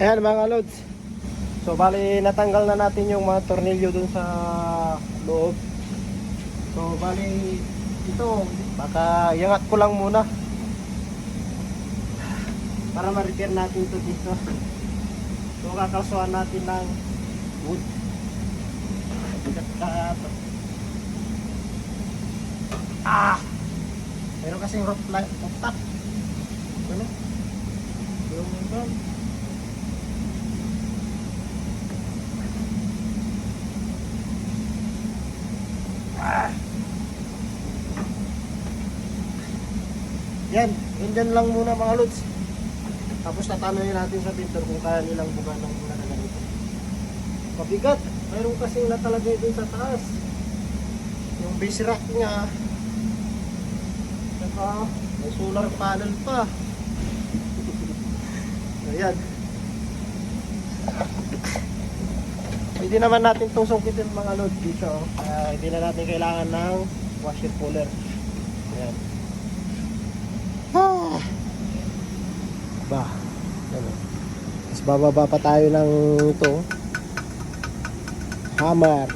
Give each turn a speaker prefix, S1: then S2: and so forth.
S1: Ayan mga lods. So bali natanggal na natin yung mga tornilyo dun sa loob. So bali ito, baka iangat ko lang muna para ma-repair natin ito dito. So kakalsuhan natin ng wood. Meron kasing roof top. Ano? Yung ito. Yan, dyan lang muna mga lods. Tapos tatanungin natin sa pintor kung kaya nilang buga ng muna na ganito. Mabigat, mayroon kasing natalagay dun sa taas. Yung base rack niya. Saka may solar panel pa. Ayan. Pwede naman natin itong sungkitin mga lods dito. Hindi na natin kailangan ng washer puller. Ayan. Ba, ano? Tapos bababa pa tayo ng ito, hammer.